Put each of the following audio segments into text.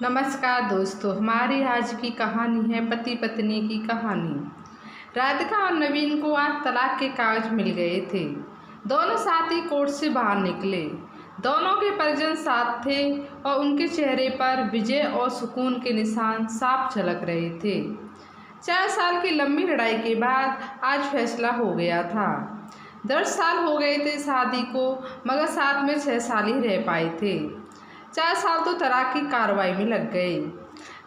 नमस्कार दोस्तों, हमारी आज की कहानी है पति पत्नी की कहानी। राधिका और नवीन को आज तलाक के कागज मिल गए थे। दोनों साथ ही कोर्ट से बाहर निकले। दोनों के परिजन साथ थे और उनके चेहरे पर विजय और सुकून के निशान साफ झलक रहे थे। 4 साल की लंबी लड़ाई के बाद आज फैसला हो गया था। 10 साल हो गए थे शादी को, मगर साथ में 6 साल ही रह पाए थे। 4 साल तो तलाक की कार्रवाई में लग गए।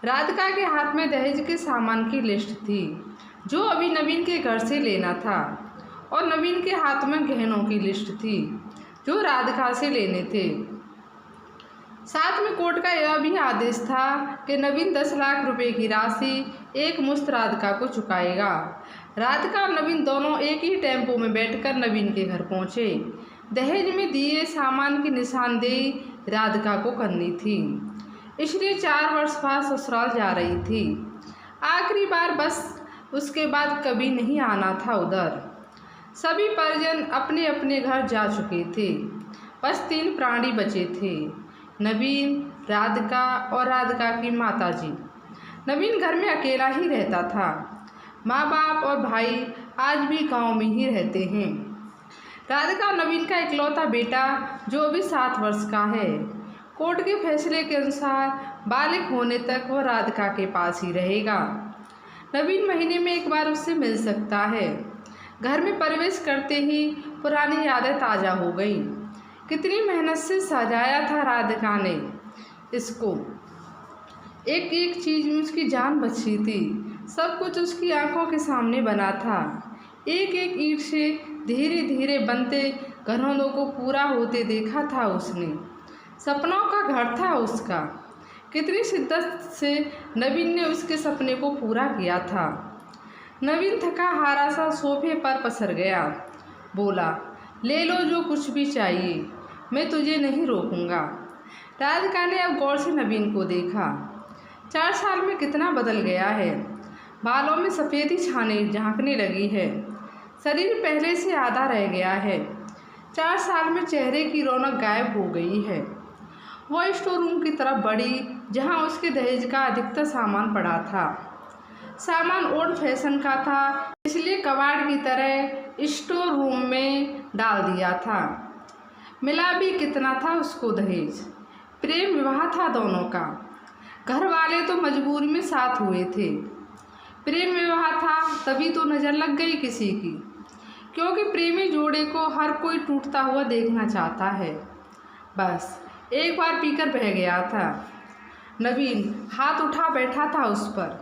राधिका के हाथ में दहेज के सामान की लिस्ट थी जो अभी नवीन के घर से लेना था, और नवीन के हाथ में गहनों की लिस्ट थी जो राधिका से लेने थे। साथ में कोर्ट का यह भी आदेश था कि नवीन 10 लाख रुपए की राशि एक मुश्त राधिका को चुकाएगा। राधिका और नवीन दोनों एक ही टेम्पो में बैठकर नवीन के घर पहुंचे। दहेज में दिए सामान की निशानदेही राधिका को करनी थी, इसलिए 4 वर्ष बाद ससुराल जा रही थी। आखिरी बार, बस उसके बाद कभी नहीं आना था उधर। सभी परिजन अपने अपने घर जा चुके थे। बस 3 प्राणी बचे थे, नवीन, राधिका और राधिका की माताजी। नवीन घर में अकेला ही रहता था। माँ बाप और भाई आज भी गांव में ही रहते हैं। राधिका और नवीन का इकलौता बेटा जो अभी 7 वर्ष का है। कोर्ट के फैसले के अनुसार बालिग होने तक वह राधिका के पास ही रहेगा। नवीन महीने में एक बार उससे मिल सकता है। घर में प्रवेश करते ही पुरानी यादें ताज़ा हो गई। कितनी मेहनत से सजाया था राधिका ने इसको। एक एक चीज़ में उसकी जान बची थी। सब कुछ उसकी आंखों के सामने बना था। एक एक ईंट से धीरे धीरे बनते घरों को पूरा होते देखा था उसने। सपनों का घर था उसका। कितनी शिद्दत से नवीन ने उसके सपने को पूरा किया था। नवीन थका हारा सा सोफे पर पसर गया। बोला, ले लो जो कुछ भी चाहिए, मैं तुझे नहीं रोकूंगा। राधिका ने अब गौर से नवीन को देखा। 4 साल में कितना बदल गया है। बालों में सफ़ेदी छाने झांकने लगी है। शरीर पहले से आधा रह गया है। 4 साल में चेहरे की रौनक गायब हो गई है। वह स्टोर रूम की तरफ बढ़ी जहां उसके दहेज का अधिकतर सामान पड़ा था। सामान ओल्ड फैशन का था, इसलिए कबाड़ की तरह स्टोर रूम में डाल दिया था। मिला भी कितना था उसको दहेज। प्रेम विवाह था दोनों का। घर वाले तो मजबूरी में साथ हुए थे। प्रेम विवाह था तभी तो नज़र लग गई किसी की, क्योंकि प्रेमी जोड़े को हर कोई टूटता हुआ देखना चाहता है। बस एक बार पीकर बह गया था। नवीन हाथ उठा बैठा था उस पर।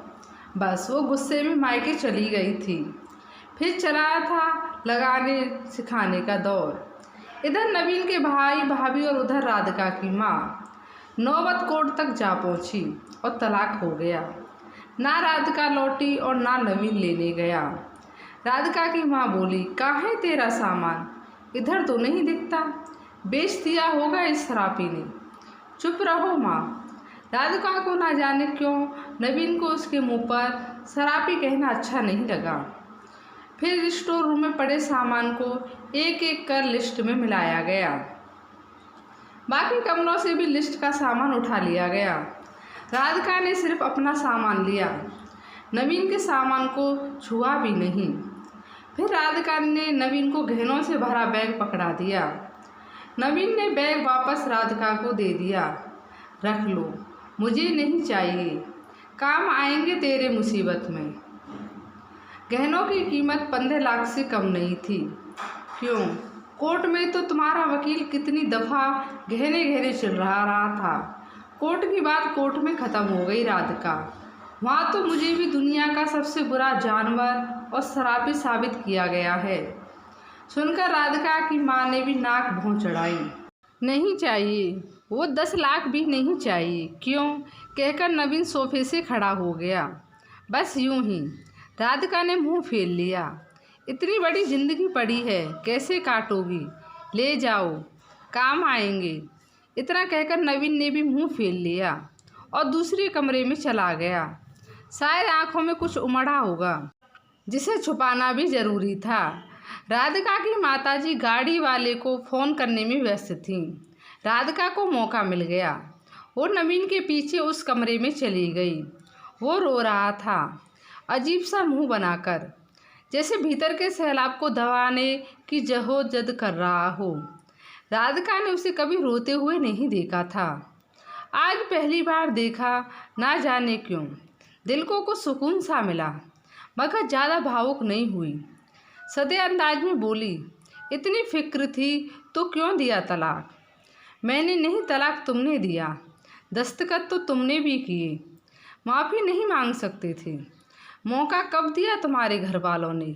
बस वो गुस्से में मायके चली गई थी। फिर चला था लगाने सिखाने का दौर। इधर नवीन के भाई भाभी और उधर राधिका की माँ। नौबत कोर्ट तक जा पहुँची और तलाक हो गया। ना राधिका लौटी और ना नवीन लेने गया। राधिका की माँ बोली, कहाँ है तेरा सामान? इधर तो नहीं दिखता, बेच दिया होगा इस शराबी ने। चुप रहो माँ। राधिका को ना जाने क्यों नवीन को उसके मुंह पर शराबी कहना अच्छा नहीं लगा। फिर स्टोर रूम में पड़े सामान को एक एक कर लिस्ट में मिलाया गया। बाकी कमरों से भी लिस्ट का सामान उठा लिया गया। राधिका ने सिर्फ अपना सामान लिया, नवीन के सामान को छुआ भी नहीं। फिर राधिका ने नवीन को गहनों से भरा बैग पकड़ा दिया। नवीन ने बैग वापस राधिका को दे दिया। रख लो, मुझे नहीं चाहिए, काम आएंगे तेरे मुसीबत में। गहनों की कीमत 15 लाख से कम नहीं थी। क्यों? कोर्ट में तो तुम्हारा वकील कितनी दफ़ा गहने गहने चिढ़ रहा था। कोर्ट की बात कोर्ट में ख़त्म हो गई राधिका। वहाँ तो मुझे भी दुनिया का सबसे बुरा जानवर और शराबी साबित किया गया है। सुनकर राधिका की माँ ने भी नाक भौं चढ़ाई। नहीं चाहिए, वो 10 लाख भी नहीं चाहिए। क्यों? कहकर नवीन सोफे से खड़ा हो गया। बस यूं ही। राधिका ने मुंह फेर लिया। इतनी बड़ी जिंदगी पड़ी है, कैसे काटोगी? ले जाओ, काम आएंगे। इतना कहकर नवीन ने भी मुंह फेर लिया और दूसरे कमरे में चला गया। शायद आंखों में कुछ उमड़ा होगा जिसे छुपाना भी ज़रूरी था। राधिका की माताजी गाड़ी वाले को फ़ोन करने में व्यस्त थीं। राधिका को मौका मिल गया। वो नवीन के पीछे उस कमरे में चली गई। वो रो रहा था, अजीब सा मुंह बनाकर, जैसे भीतर के सैलाब को दबाने की जद्दोजहद कर रहा हो। राधिका ने उसे कभी रोते हुए नहीं देखा था, आज पहली बार देखा। ना जाने क्यों दिल को कुछ सुकून सा मिला, मगर ज़्यादा भावुक नहीं हुई। सदे अंदाज में बोली, इतनी फिक्र थी तो क्यों दिया तलाक? मैंने नहीं, तलाक तुमने दिया। दस्तखत तो तुमने भी किए। माफ़ी नहीं मांग सकते थे? मौका कब दिया तुम्हारे घर वालों ने?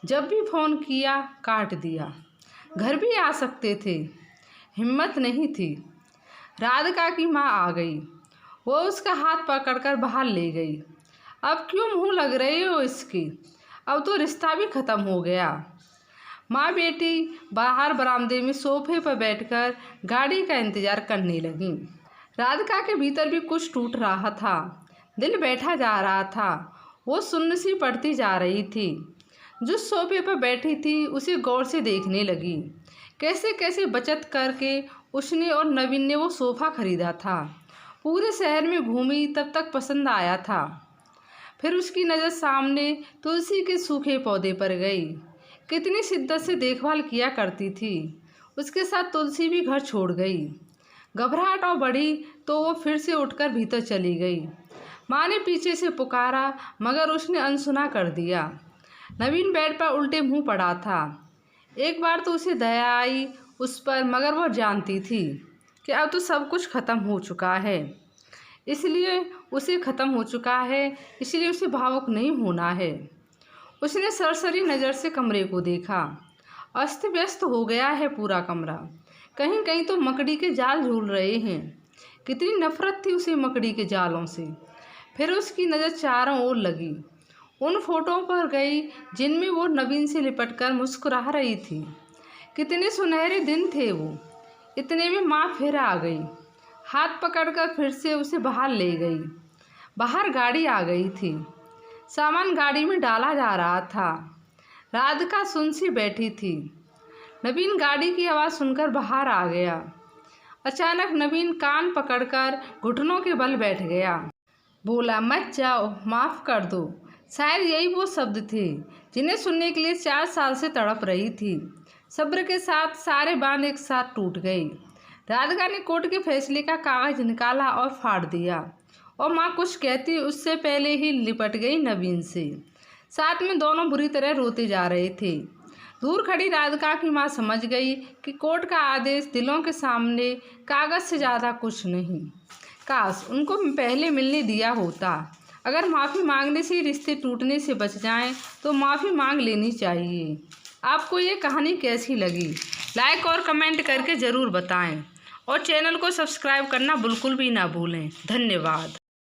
जब भी फ़ोन किया काट दिया। घर भी आ सकते थे, हिम्मत नहीं थी। राधिका की माँ आ गई। वो उसका हाथ पकड़कर बाहर ले गई। अब क्यों मुँह लग रहे हो इसके? अब तो रिश्ता भी ख़त्म हो गया। माँ बेटी बाहर बरामदे में सोफे पर बैठकर गाड़ी का इंतज़ार करने लगी। राधिका के भीतर भी कुछ टूट रहा था, दिल बैठा जा रहा था। वो सुन्न सी पड़ती जा रही थी। जिस सोफे पर बैठी थी उसे गौर से देखने लगी। कैसे कैसे बचत करके उसने और नवीन ने वो सोफ़ा खरीदा था। पूरे शहर में घूमी, तब तक पसंद आया था। फिर उसकी नज़र सामने तुलसी के सूखे पौधे पर गई। कितनी शिद्दत से देखभाल किया करती थी। उसके साथ तुलसी भी घर छोड़ गई। घबराहट और बढ़ी तो वो फिर से उठकर भीतर चली गई। माँ ने पीछे से पुकारा, मगर उसने अनसुना कर दिया। नवीन बेड पर उल्टे मुंह पड़ा था। एक बार तो उसे दया आई उस पर, मगर वो जानती थी कि अब तो सब कुछ ख़त्म हो चुका है, इसलिए उसे भावुक नहीं होना है। उसने सरसरी नज़र से कमरे को देखा। अस्त व्यस्त हो गया है पूरा कमरा। कहीं कहीं तो मकड़ी के जाल झूल रहे हैं। कितनी नफरत थी उसे मकड़ी के जालों से। फिर उसकी नज़र चारों ओर लगी। उन फोटो पर गई जिनमें वो नवीन से लिपटकर मुस्कुरा रही थी। कितने सुनहरे दिन थे वो। इतने में माँ फिर आ गई। हाथ पकड़कर फिर से उसे बाहर ले गई। बाहर गाड़ी आ गई थी। सामान गाड़ी में डाला जा रहा था। राधिका सुन सी बैठी थी। नवीन गाड़ी की आवाज़ सुनकर बाहर आ गया। अचानक नवीन कान पकड़कर घुटनों के बल बैठ गया। बोला, मत जाओ, माफ़ कर दो। शायद यही वो शब्द थे जिन्हें सुनने के लिए 4 साल से तड़प रही थी। सब्र के साथ सारे बांध एक साथ टूट गए। राधिका ने कोर्ट के फैसले का कागज़ निकाला और फाड़ दिया, और माँ कुछ कहती उससे पहले ही लिपट गई नवीन से। साथ में दोनों बुरी तरह रोते जा रहे थे। दूर खड़ी राधिका की माँ समझ गई कि कोर्ट का आदेश दिलों के सामने कागज़ से ज़्यादा कुछ नहीं। काश उनको पहले मिलने दिया होता। अगर माफ़ी मांगने से रिश्ते टूटने से बच जाएं तो माफ़ी मांग लेनी चाहिए। आपको ये कहानी कैसी लगी? लाइक और कमेंट करके ज़रूर बताएं, और चैनल को सब्सक्राइब करना बिल्कुल भी ना भूलें। धन्यवाद।